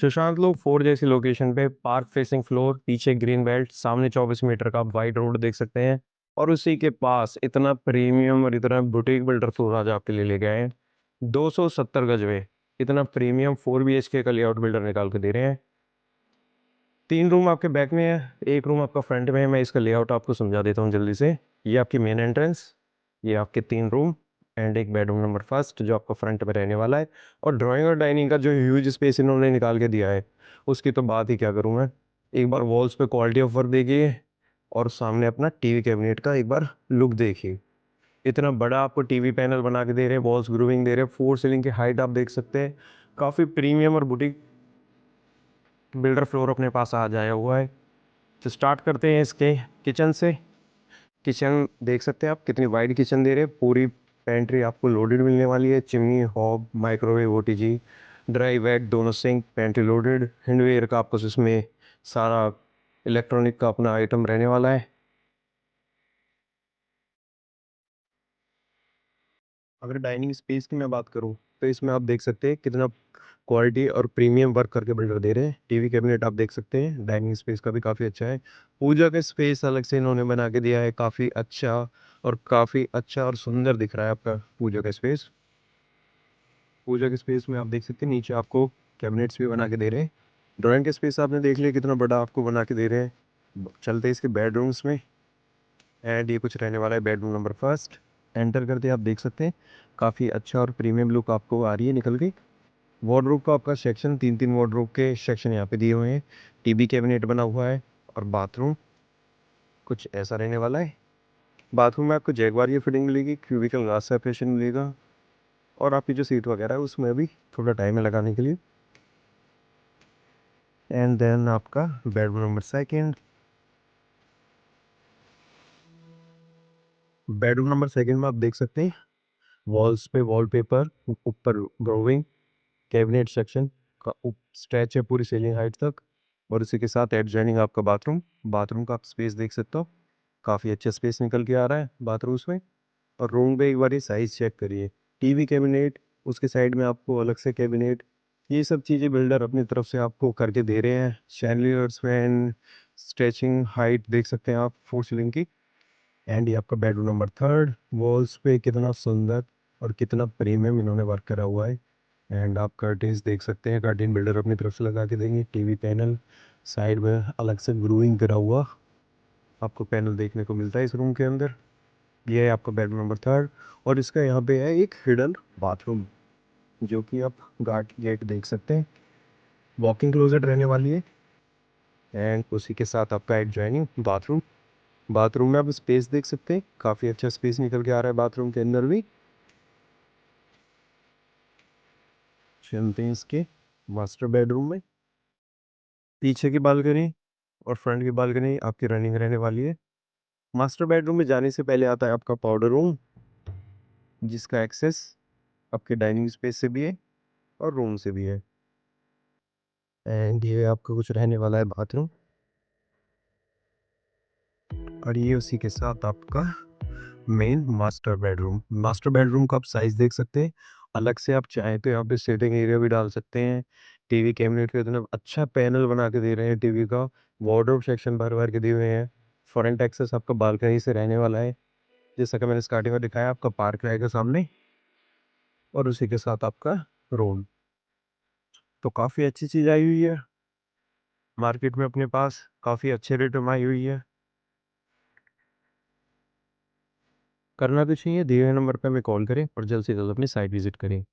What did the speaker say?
सुशांत लोग 4 जैसी लोकेशन पे पार्क फेसिंग फ्लोर, पीछे ग्रीन बेल्ट, सामने 24 मीटर का वाइड रोड देख सकते हैं। और उसी के पास इतना प्रीमियम और इतना बुटीक बिल्डर फ्लोर आज आपके लिए लेके आए हैं। 270 गज में इतना प्रीमियम 4 BHK का लेआउट बिल्डर निकाल के दे रहे हैं। 3 रूम आपके बैक में है, एक रूम आपका फ्रंट में है। मैं इसका लेआउट आपको समझा देता हूँ जल्दी से। ये आपकी मेन एंट्रेंस, ये आपके 3 रूम एंड एक बेडरूम नंबर फर्स्ट जो आपका फ्रंट में रहने वाला है। और ड्राइंग और डाइनिंग का जो ह्यूज स्पेस इन्होंने निकाल के दिया है, उसकी तो बात ही क्या करूँ मैं। एक बार वॉल्स पे क्वालिटी ऑफ वर्क देखिए और सामने अपना टीवी कैबिनेट का एक बार लुक देखिए। इतना बड़ा आपको टीवी पैनल बना के दे रहे हैं, वॉल्स ग्रूविंग दे रहे हैं, 4 सीलिंग की हाइट आप देख सकते हैं। काफ़ी प्रीमियम और बुटीक बिल्डर फ्लोर अपने पास आ जाया हुआ है। तो स्टार्ट करते हैं इसके किचन से। किचन देख सकते हैं आप, कितनी वाइड किचन दे रहे हैं। पूरी पेंट्री आपको लोडेड मिलने वाली है। Chimney, hob, microwave, OTG, dry wet, दोनों सिंक पेंट्री लोडेड। हैंडवेयर का आपको इसमें सारा इलेक्ट्रॉनिक का अपना आइटम रहने वाला है। अगर डाइनिंग स्पेस की मैं बात करूं तो इसमें आप देख सकते हैं कितना क्वालिटी और प्रीमियम वर्क करके बिल्डर दे रहे हैं। टीवी कैबिनेट आप देख सकते हैं, डाइनिंग स्पेस का भी काफ़ी अच्छा है। पूजा का स्पेस अलग से इन्होंने बना के दिया है, काफ़ी अच्छा और सुंदर दिख रहा है आपका पूजा का स्पेस। पूजा के स्पेस में आप देख सकते हैं नीचे आपको कैबिनेट्स भी बना के दे रहे हैं। ड्राइंग का स्पेस आपने देख लिया कितना बड़ा आपको बना के दे रहे हैं। चलते हैं इसके बेडरूम्स में। एंड ये कुछ रहने वाला है बेडरूम नंबर फर्स्ट। एंटर करते आप देख सकते हैं काफ़ी अच्छा और प्रीमियम लुक आपको आ रही है निकल के। वार्डरोब का आपका सेक्शन, 3 वार्डरोब के सेक्शन यहाँ पे दिए हुए हैं। टीवी कैबिनेट बना हुआ है। और बाथरूम कुछ ऐसा रहने वाला है। बाथरूम में आपको जैगवार की फिटिंग मिलेगी, क्यूबिकल ग्लास सेपरेशन मिलेगा। और आपकी जो सीट वगैरह है उसमें भी थोड़ा टाइम है लगाने के लिए। एंड देन आपका bedroom number second. Bedroom number second में आप देख सकते हैं वॉल्स पे वॉलपेपर, ऊपर ड्राइंग, कैबिनेट सेक्शन का स्ट्रेच है पूरी सीलिंग हाइट तक। और उसी के साथ एडजॉइनिंग आपका बाथरूम। बाथरूम का आप स्पेस देख सकते हो, काफ़ी अच्छा स्पेस निकल के आ रहा है बाथरूम्स में। और रूम पे एक बार ये साइज़ चेक करिए। टीवी कैबिनेट, उसके साइड में आपको अलग से कैबिनेट, ये सब चीज़ें बिल्डर अपनी तरफ से आपको करके दे रहे हैं। शैंडलियर्स फैन, स्ट्रेचिंग हाइट देख सकते हैं आप 4 सीलिंग की। एंड ये आपका बेडरूम नंबर थर्ड। वॉल्स पे कितना सुंदर और कितना प्रीमियम इन्होंने वर्क करा हुआ है। एंड आप कर्टेन्स देख सकते हैं, कर्टेन बिल्डर अपनी तरफ से लगा के देंगे। टीवी पैनल साइड में अलग से ग्रूइंग करा हुआ आपको पैनल देखने को मिलता है इस रूम के अंदर। ये है आपका बेडरूम नंबर थर्ड। और इसका यहाँ पे है एक हिडन बाथरूम जो कि आप गार्ड गेट देख सकते हैं। वॉकिंग क्लोजेट रहने वाली है। एंड उसी के साथ आपका एडजॉइनिंग बाथरूम। बाथरूम में आप स्पेस देख सकते हैं, काफ़ी अच्छा स्पेस निकल के आ रहा है बाथरूम के अंदर भी। चलते हैं इसके मास्टर बेडरूम में। पीछे की बालकनी और फ्रंट की बालकनी आपकी रनिंग रहने वाली है। मास्टर बेडरूम में जाने से पहले आता है आपका पाउडर रूम, जिसका एक्सेस आपके डाइनिंग स्पेस से भी है और रूम से भी है। एंड ये आपका कुछ रहने वाला है बाथरूम। और ये उसी के साथ आपका main master bedroom. Master bedroom का आप साइज देख सकते हैं। अलग से आप चाहें तो यहाँ पे सिटिंग एरिया भी डाल सकते हैं। टीवी कैबिनेट का इतना अच्छा पैनल बना के दे रहे हैं टीवी का। वार्डरोब सेक्शन भर भर के दिए हुए हैं। फ्रंट एक्सेस आपका बालकनी से रहने वाला है। जैसा कि मैंने स्टार्टिंग में दिखाया, आपका पार्क रहेगा सामने। और उसी के साथ आपका रोड। तो काफ़ी अच्छी चीज़ आई हुई है मार्केट में अपने पास, काफ़ी अच्छे रेट में आई हुई है। करना कुछ नहीं है, दिए हुए नंबर पे हमें कॉल करें और जल्द से जल्द अपनी साइट विजिट करें।